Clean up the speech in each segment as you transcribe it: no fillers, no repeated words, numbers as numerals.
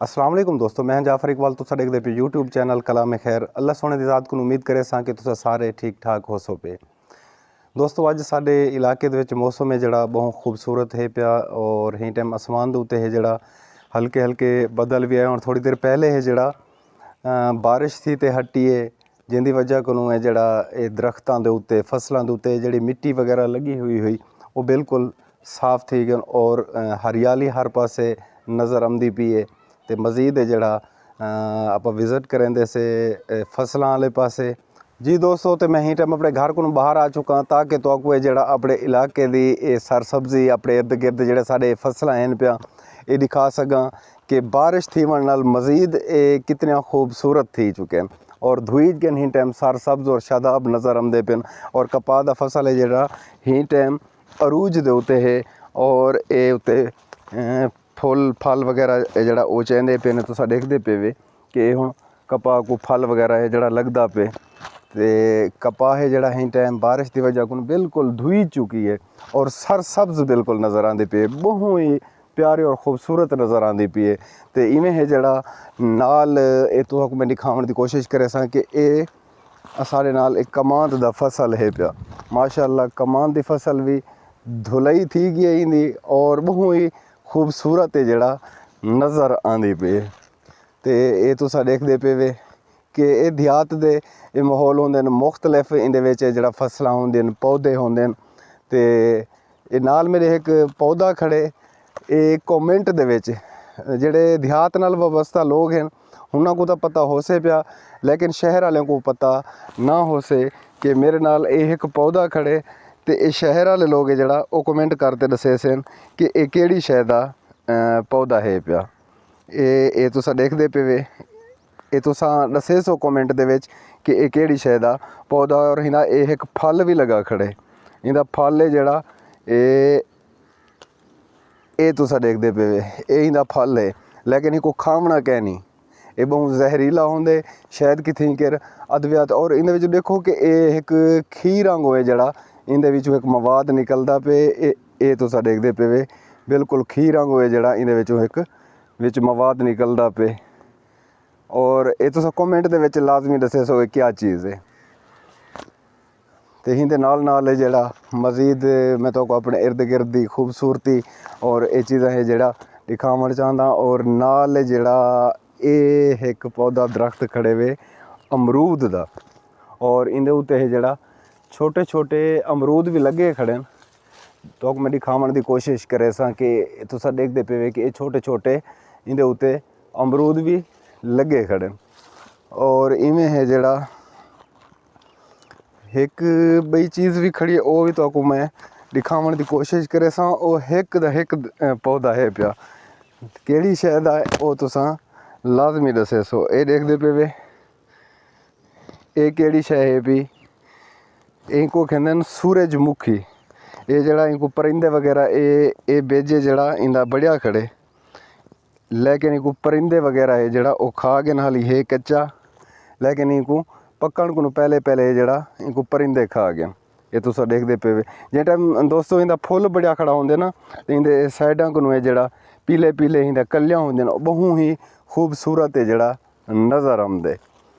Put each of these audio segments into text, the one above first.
अस्सलाम वालेकुम दोस्तों, मैं जाफर इकबाल तुसा देखदे पे यूट्यूब चैनल कलाम खैर। अल्लाह सोने दी ज़ात को उम्मीद करे सां कि तुसा सारे ठीक ठाक हो सो पे। दोस्तों अज साडे इलाके दे विच मौसम है जिहड़ा बहुत खूबसूरत है पिया और ही टाइम आसमान दे उत्ते है जिहड़ा हल्के हल्के बदल भी आए और थोड़ी देर पहले है जिहड़ा बारिश थी ते हटी है जिंदी वजह कोलों है जिहड़ा ये दरख्तां दे उत्ते फसलां दे उत्ते जिहड़ी मिट्टी वगैरह लगी हुई वो बिल्कुल साफ़ थी गई और हरियाली हर पासे नज़र आंदी पई है। तो मज़ीद है जिहड़ा आप विज़िट करेंदे से फसलों वाले पासे। जी दोस्तों, तो मैं ही टाइम अपने घर को बाहर आ चुका ताकि तो आपको जिहड़ा अपने इलाके की सरसब्जी अपने इर्द गिर्द जिहड़े साडे फसलां हैं पिया ये दिखा सकां कि बारिश थी वन नाल मज़ीद कितने खूबसूरत थी चुके हैं और धुई गन ही टाइम सरसब्ज और शादाब नज़र आंदे पिन और कपाह दा फसल है जिहड़ा ही टाइम अरूज दे उत्ते है और ये उत्ते फुल फल वगैरह जिहड़ा वो चेंदे पे ने तुसा देखदे पे वे कि हुण कपाह को फल वगैरह है जिहड़ा लगदा पे ते कपाह है जिहड़ा ही टाइम बारिश की वजह को बिल्कुल धुई चुकी है और सरसब्ज बिल्कुल नज़र आंदी पे बहुत ही प्यारे और खूबसूरत नज़र आंदी पई है। तो इवें है जिहड़ा नाल ये तो मैं दिखाने की कोशिश करे सां कि ये साढ़े नाल एक कमांद दा फसल है पिया। माशाअल्लाह कमांद दी फसल भी धुलई थी गई इंदी और बहुत ही खूबसूरत है जिहड़ा नज़र आंदी पे। तो ये तुसा देखदे पे वे कि ये देहात दे ये माहौल होंदे न मुख्तलिफ इंदे विच जिहड़ा फसलां होंदियां न पौधे होंदे न। ते ये नाल मेरे एक पौधा खड़े ये कॉमेंट दे विच जिहड़े देहात नाल वाबस्ता लोग हैं उन्हां को तो पता हो से पिया लेकिन शहर वालों को पता ना हो से कि मेरे नाल ये एक पौधा खड़े तो ये शहर वाले लोग है जिहड़ा वो कमेंट करते दसे सन कि ये केड़ी शै दा पौधा है पिया। ये तुसा देखदे पे वे ये तुसा दसे सो कमेंट दे विच कि ये केड़ी शै दा पौधा और हिंदा ये एक फल भी लगा खड़े। इंदा फल है जिहड़ा ये तुसा देखदे पे वे ये इंदा फल है लेकिन इनको खावना कै नहीं ये बहुत जहरीला होंदे शायद कितनी केर अद्वियात और इन देखो कि ये एक खीर आंगू है जड़ा इन एक मवाद निकलता पे ये तुसा देखदे पे वे बिल्कुल खीर आंगू है जड़ा इन एक मवाद निकलता पे और ये तुसा कमेंट दे विच लाजमी दसे सो क्या चीज़ है। तो हिंदे नाल है जड़ा मज़ीद मैं तो अपने इर्द गिर्द की खूबसूरती और ये चीज़ा है जड़ा दिखावन चाहता और नाल जड़ा ये एक पौधा दरख्त खड़े वे अमरूद दा और इंदे उत्ते है जड़ा छोटे छोटे अमरूद भी लगे खड़े न। तो मैं दिखावन की कोशिश करे सां कि तुसा देखदे पे वे कि ये छोटे छोटे इंदे उत्ते अमरूद भी लगे खड़े न। और इवें है जड़ा एक बई चीज़ भी खड़ी है वो भी तो मैं दिखावन की कोशिश करे सां वो एक दा एक पौधा है पिया केड़ी शै दा वो तुसा लाजमी दसे सो। ये देखदे पे वे ये केड़ी शै है भी इनको कहंदे न सूरजमुखी। ये जड़ा इनको परिंदे वगैरह ये बेजे जड़ा इंदा बढ़िया खड़े लेकिन इनको परिंदे वगैरह है जड़ा वो खा गए हाली है कच्चा लेकिन इनको पकड़ को पहले पहले जड़ा इनको परिंदे खा गए। ये तुसा देखदे पे वे जे टाइम दोस्तों इंदा फुल बढ़िया खड़ा होंदे ना तो इंदे साइडां को है जड़ा पीले पीले इंदा कलियां होंदे न बहुत ही खूबसूरत है जड़ा नज़र आंदे।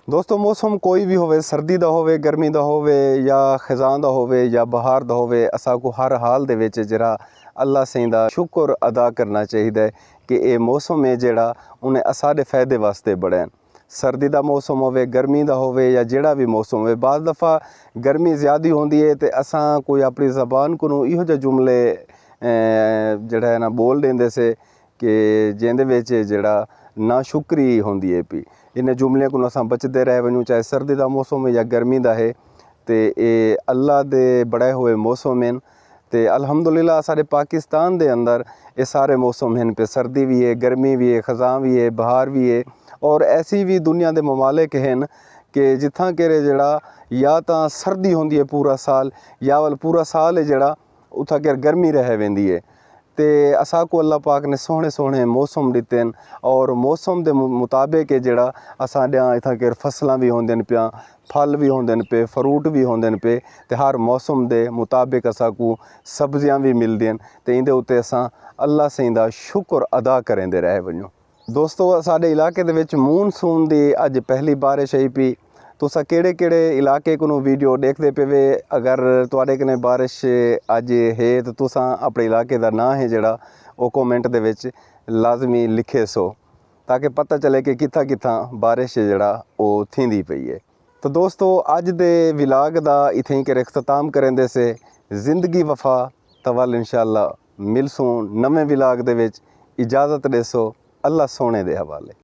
दोस्तों मौसम कोई भी होवे सर्दी दा होवे गर्मी दा होवे या खिज़ां दा होवे या बहार दा होवे असा को हर हाल दे विच जरा अल्लाह सही दा शुक्र अदा करना चाहिए कि ये मौसम है जड़ा उन्हें असाडे फ़ायदे वास्ते बड़े सर्दी दा मौसम होवे गर्मी दा होवे या जेड़ा भी मौसम होवे बाज़ दफ़ा गर्मी ज़्यादा होंदी है तो असा कोई अपनी ज़बान को इहो जे जुमले जड़ा है ना बोल देंदे से कि जिंदे विच जड़ा ना शुक्री होंदी है पी इन जुमले को असां बचते रह वनूं चाहे सर्दी का मौसम है या गर्मी का है। तो ये अल्लाह दे बड़े हुए मौसम हैं तो अल्हम्दुलिल्लाह सारे पाकिस्तान दे अंदर ये सारे मौसम हैं पे सर्दी भी है गर्मी भी है खज़ां भी है बहार भी है और ऐसी भी दुनिया के ममालिक हैं कि जिथा के जड़ा या तो सर्दी होंदी है पूरा साल या वल पूरा साल है जड़ा उथा के गर्मी रह वेंदी है। तो असा को अल्लाह पाक ने सोहने सोहने मौसम दिते हैं और मौसम के मुताबिक जड़ा असा इतना के फसलां भी होंदे पिया फल भी होंदे पे फ्रूट भी होंदे पे तो हर मौसम के मुताबिक असा को सब्जियां भी मिलदियां तो इंदे उत्ते असा अल्लाह सही दा शुक्र अदा करेंदे रह वञूं। ਦੋਸਤੋ ਸਾਡੇ ਇਲਾਕੇ ਦੇ ਵਿੱਚ ਮੂਨਸੂਨ ਦੀ ਅੱਜ ਪਹਿਲੀ ਬਾਰਿਸ਼ ਹੋਈ ਪਈ। तुसा केड़े इलाके को वीडियो देखते पे वे, अगर तुहाडे कने बारिश अज है तो तुसा अपने इलाके का नाम है जड़ा वो कमेंट दे विच लाजमी लिखे सो, ताकि पता चले कि कित्था कित्था बारिश जड़ा वो थींदी पई है। तो दोस्तों अज दे विलाग दा इत्थे ही कर इख्तिताम करेंदे से जिंदगी वफा तवल इंशाअल्लाह मिलसूं नवे विलाग दे विच। इजाज़त देसो, अल्लाह सोने दे हवाले।